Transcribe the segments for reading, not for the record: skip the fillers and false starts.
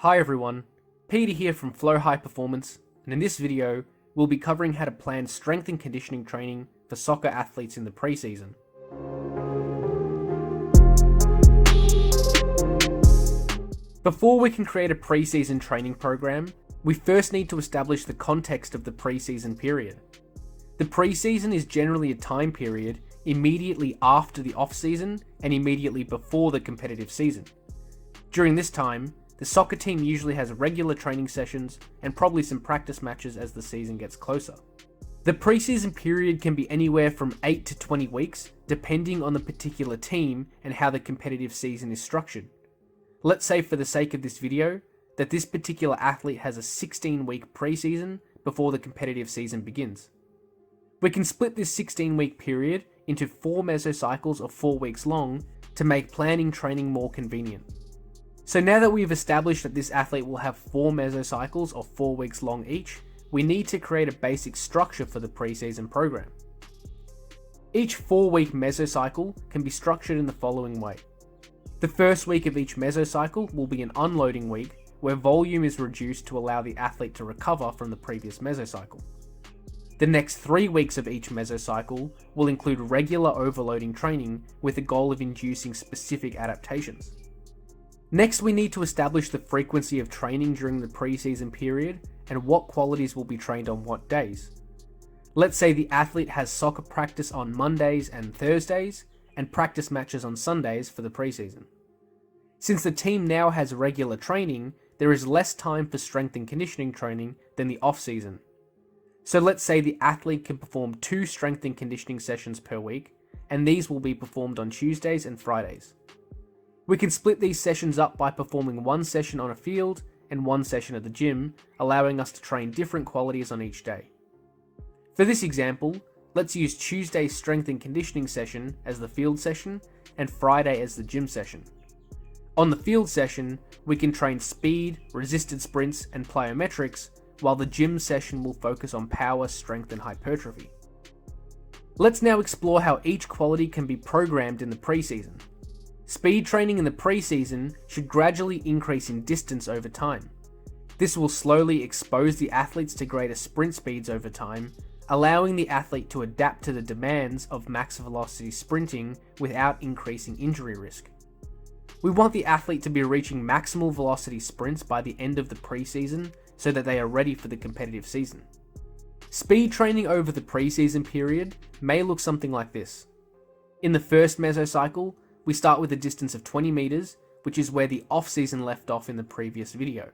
Hi everyone, Peter here from Flow High Performance, and in this video, we'll be covering how to plan strength and conditioning training for soccer athletes in the preseason. Before we can create a preseason training program, we first need to establish the context of the preseason period. The preseason is generally a time period immediately after the off-season and immediately before the competitive season. During this time, the soccer team usually has regular training sessions and probably some practice matches as the season gets closer. The preseason period can be anywhere from 8 to 20 weeks, depending on the particular team and how the competitive season is structured. Let's say for the sake of this video, that this particular athlete has a 16-week preseason before the competitive season begins. We can split this 16-week period into 4 mesocycles of 4 weeks long to make planning training more convenient. So now that we've established that this athlete will have 4 mesocycles of 4 weeks long each, we need to create a basic structure for the preseason program. Each 4-week mesocycle can be structured in the following way. The first week of each mesocycle will be an unloading week, where volume is reduced to allow the athlete to recover from the previous mesocycle. The next 3 weeks of each mesocycle will include regular overloading training with the goal of inducing specific adaptations. Next, we need to establish the frequency of training during the preseason period and what qualities will be trained on what days. Let's say the athlete has soccer practice on Mondays and Thursdays and practice matches on Sundays for the preseason. Since the team now has regular training, there is less time for strength and conditioning training than the off-season. So let's say the athlete can perform 2 strength and conditioning sessions per week, and these will be performed on Tuesdays and Fridays. We can split these sessions up by performing 1 session on a field and 1 session at the gym, allowing us to train different qualities on each day. For this example, let's use Tuesday's strength and conditioning session as the field session and Friday as the gym session. On the field session, we can train speed, resisted sprints, and plyometrics, while the gym session will focus on power, strength, and hypertrophy. Let's now explore how each quality can be programmed in the preseason. Speed training in the preseason should gradually increase in distance over time. This will slowly expose the athletes to greater sprint speeds over time, allowing the athlete to adapt to the demands of max velocity sprinting without increasing injury risk. We want the athlete to be reaching maximal velocity sprints by the end of the preseason so that they are ready for the competitive season. Speed training over the preseason period may look something like this. In the first mesocycle, we start with a distance of 20 meters, which is where the off-season left off in the previous video.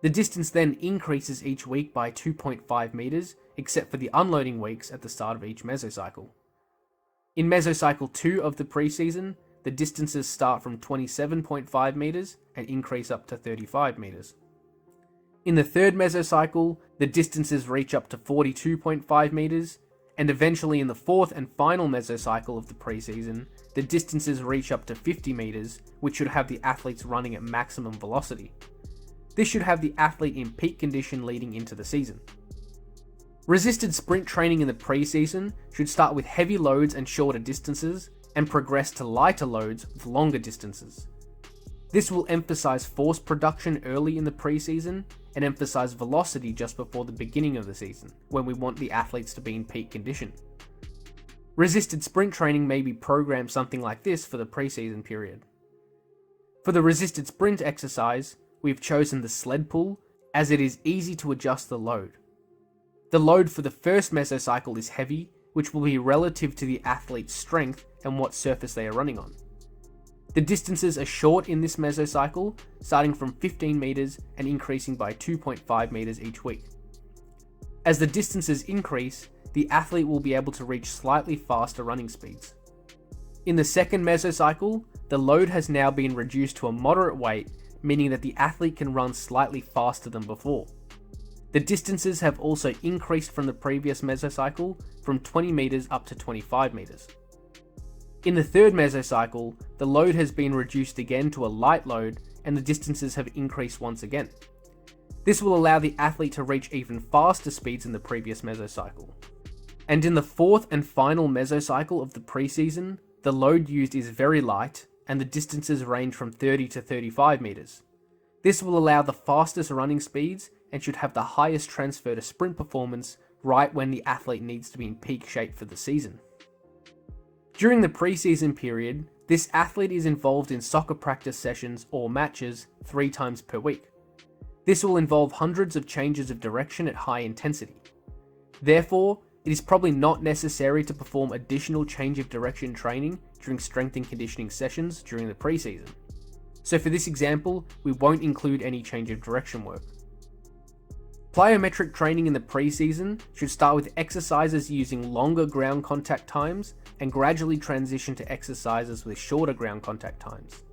The distance then increases each week by 2.5 meters, except for the unloading weeks at the start of each mesocycle. In mesocycle 2 of the preseason, the distances start from 27.5 meters and increase up to 35 meters. In the third mesocycle, the distances reach up to 42.5 meters, and eventually in the fourth and final mesocycle of the preseason, the distances reach up to 50 meters, which should have the athletes running at maximum velocity. This should have the athlete in peak condition leading into the season. Resisted sprint training in the preseason should start with heavy loads and shorter distances, and progress to lighter loads with longer distances. This will emphasize force production early in the preseason and emphasize velocity just before the beginning of the season, when we want the athletes to be in peak condition. Resisted sprint training may be programmed something like this for the preseason period. For the resisted sprint exercise, we've chosen the sled pull as it is easy to adjust the load. The load for the first mesocycle is heavy, which will be relative to the athlete's strength and what surface they are running on. The distances are short in this mesocycle, starting from 15 meters and increasing by 2.5 meters each week. As the distances increase, the athlete will be able to reach slightly faster running speeds. In the second mesocycle, the load has now been reduced to a moderate weight, meaning that the athlete can run slightly faster than before. The distances have also increased from the previous mesocycle from 20 meters up to 25 meters. In the third mesocycle, the load has been reduced again to a light load and the distances have increased once again. This will allow the athlete to reach even faster speeds in the previous mesocycle. And in the fourth and final mesocycle of the preseason, the load used is very light and the distances range from 30 to 35 meters. This will allow the fastest running speeds and should have the highest transfer to sprint performance right when the athlete needs to be in peak shape for the season. During the preseason period, this athlete is involved in soccer practice sessions or matches 3 times per week. This will involve hundreds of changes of direction at high intensity. Therefore, it is probably not necessary to perform additional change of direction training during strength and conditioning sessions during the preseason. So for this example, we won't include any change of direction work. Plyometric training in the preseason should start with exercises using longer ground contact times and gradually transition to exercises with shorter ground contact times.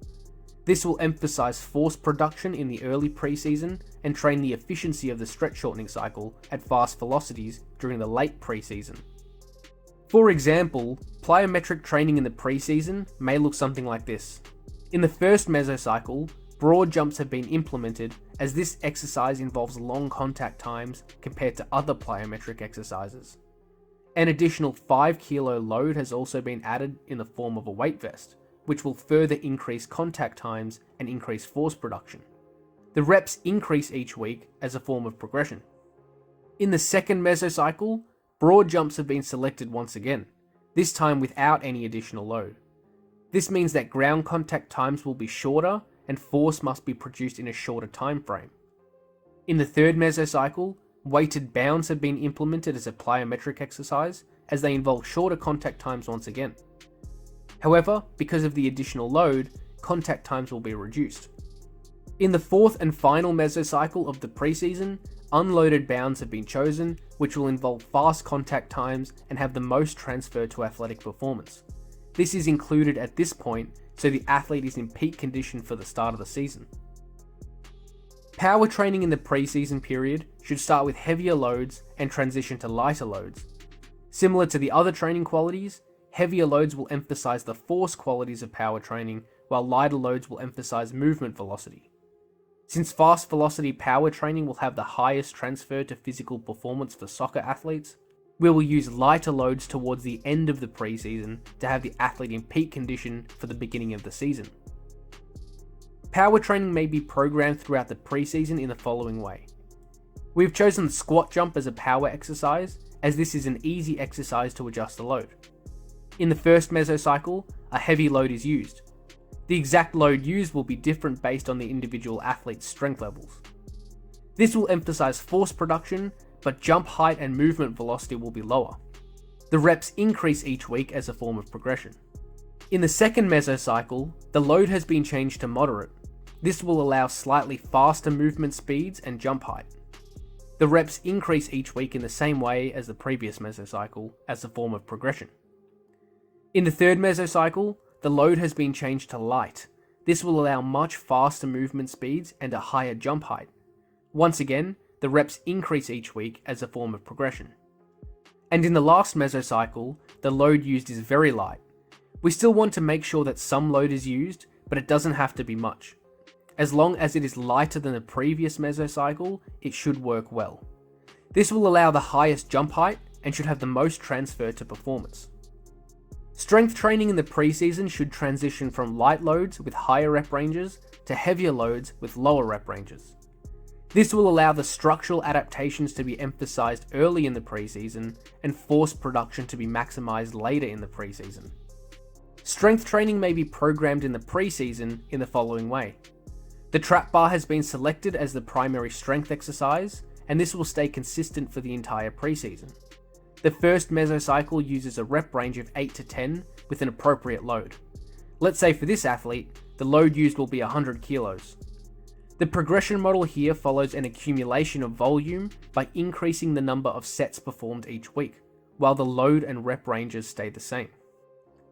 This will emphasize force production in the early preseason and train the efficiency of the stretch shortening cycle at fast velocities during the late preseason. For example, plyometric training in the preseason may look something like this. In the first mesocycle, broad jumps have been implemented as this exercise involves long contact times compared to other plyometric exercises. An additional 5 kilo load has also been added in the form of a weight vest, which will further increase contact times and increase force production. The reps increase each week as a form of progression. In the second mesocycle, broad jumps have been selected once again, this time without any additional load. This means that ground contact times will be shorter and force must be produced in a shorter time frame. In the third mesocycle, weighted bounds have been implemented as a plyometric exercise as they involve shorter contact times once again. However, because of the additional load, contact times will be reduced. In the fourth and final mesocycle of the preseason, unloaded bounds have been chosen, which will involve fast contact times and have the most transfer to athletic performance. This is included at this point so the athlete is in peak condition for the start of the season. Power training in the preseason period should start with heavier loads and transition to lighter loads. Similar to the other training qualities, heavier loads will emphasize the force qualities of power training, while lighter loads will emphasize movement velocity. Since fast velocity power training will have the highest transfer to physical performance for soccer athletes, we will use lighter loads towards the end of the preseason to have the athlete in peak condition for the beginning of the season. Power training may be programmed throughout the preseason in the following way. We've chosen the squat jump as a power exercise, as this is an easy exercise to adjust the load. In the first mesocycle, a heavy load is used. The exact load used will be different based on the individual athlete's strength levels. This will emphasize force production, but jump height and movement velocity will be lower. The reps increase each week as a form of progression. In the second mesocycle, the load has been changed to moderate. This will allow slightly faster movement speeds and jump height. The reps increase each week in the same way as the previous mesocycle as a form of progression. In the third mesocycle, the load has been changed to light. This will allow much faster movement speeds and a higher jump height. Once again, the reps increase each week as a form of progression. And in the last mesocycle, the load used is very light. We still want to make sure that some load is used, but it doesn't have to be much. As long as it is lighter than the previous mesocycle, it should work well. This will allow the highest jump height and should have the most transfer to performance. Strength training in the preseason should transition from light loads with higher rep ranges to heavier loads with lower rep ranges. This will allow the structural adaptations to be emphasized early in the preseason and force production to be maximized later in the preseason. Strength training may be programmed in the preseason in the following way. The trap bar has been selected as the primary strength exercise, and this will stay consistent for the entire preseason. The first mesocycle uses a rep range of 8 to 10 with an appropriate load. Let's say for this athlete, the load used will be 100 kilos. The progression model here follows an accumulation of volume by increasing the number of sets performed each week, while the load and rep ranges stay the same.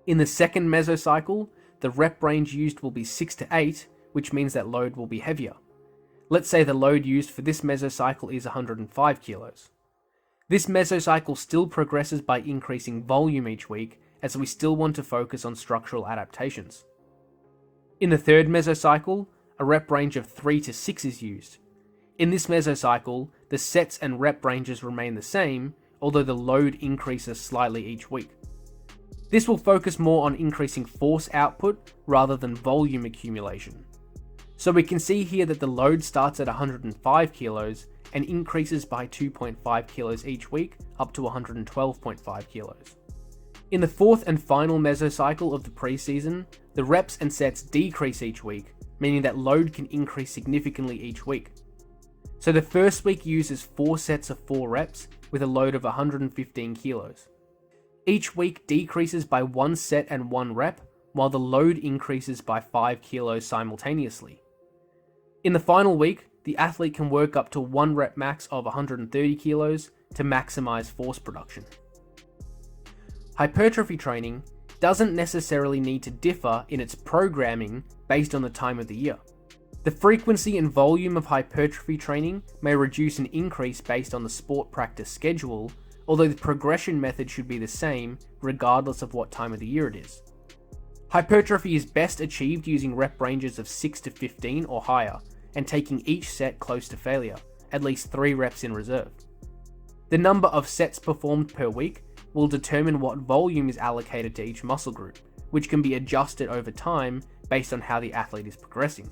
In the second mesocycle, the rep range used will be 6 to 8, which means that load will be heavier. Let's say the load used for this mesocycle is 105 kilos. This mesocycle still progresses by increasing volume each week, as we still want to focus on structural adaptations. In the third mesocycle, a rep range of 3 to 6 is used. In this mesocycle, the sets and rep ranges remain the same, although the load increases slightly each week. This will focus more on increasing force output rather than volume accumulation. So we can see here that the load starts at 105 kilos and increases by 2.5 kilos each week up to 112.5 kilos. In the fourth and final mesocycle of the preseason, the reps and sets decrease each week, meaning that load can increase significantly each week. So the first week uses 4 sets of 4 reps with a load of 115 kilos. Each week decreases by 1 set and 1 rep, while the load increases by 5 kilos simultaneously. In the final week, the athlete can work up to 1 rep max of 130 kilos to maximize force production. Hypertrophy training doesn't necessarily need to differ in its programming based on the time of the year. The frequency and volume of hypertrophy training may reduce and increase based on the sport practice schedule, although the progression method should be the same regardless of what time of the year it is. Hypertrophy is best achieved using rep ranges of 6 to 15 or higher, and taking each set close to failure, at least 3 reps in reserve. The number of sets performed per week will determine what volume is allocated to each muscle group, which can be adjusted over time based on how the athlete is progressing.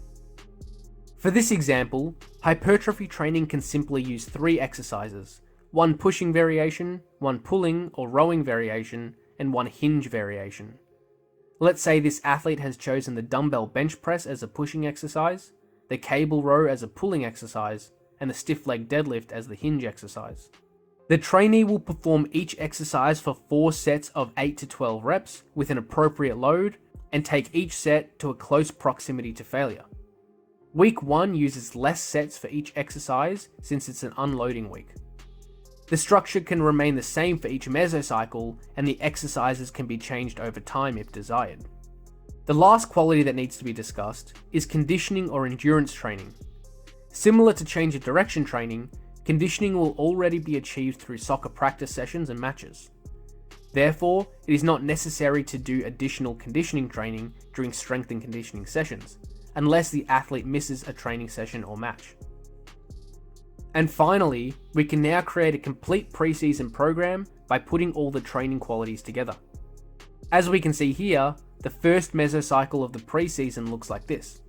For this example, hypertrophy training can simply use 3 exercises, 1 pushing variation, 1 pulling or rowing variation, and 1 hinge variation. Let's say this athlete has chosen the dumbbell bench press as a pushing exercise, the cable row as a pulling exercise, and the stiff leg deadlift as the hinge exercise. The trainee will perform each exercise for 4 sets of 8 to 12 reps with an appropriate load, and take each set to a close proximity to failure. Week 1 uses less sets for each exercise since it's an unloading week. The structure can remain the same for each mesocycle, and the exercises can be changed over time if desired. The last quality that needs to be discussed is conditioning or endurance training. Similar to change of direction training, conditioning will already be achieved through soccer practice sessions and matches. Therefore, it is not necessary to do additional conditioning training during strength and conditioning sessions, unless the athlete misses a training session or match. And finally, we can now create a complete preseason program by putting all the training qualities together. As we can see here, the first mesocycle of the preseason looks like this.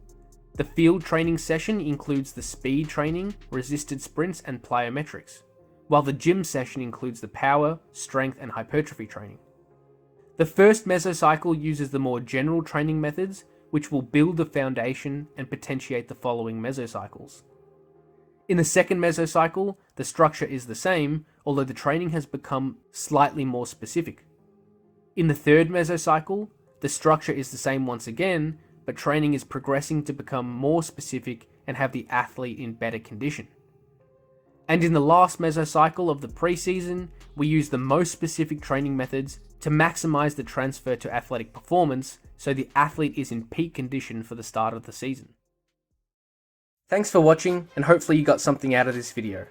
The field training session includes the speed training, resisted sprints, and plyometrics, while the gym session includes the power, strength, and hypertrophy training. The first mesocycle uses the more general training methods, which will build the foundation and potentiate the following mesocycles. In the second mesocycle, the structure is the same, although the training has become slightly more specific. In the third mesocycle, the structure is the same once again, but training is progressing to become more specific and have the athlete in better condition. And in the last mesocycle of the preseason, we use the most specific training methods to maximize the transfer to athletic performance, so the athlete is in peak condition for the start of the season. Thanks for watching, and hopefully you got something out of this video.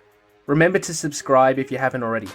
Remember to subscribe if you haven't already.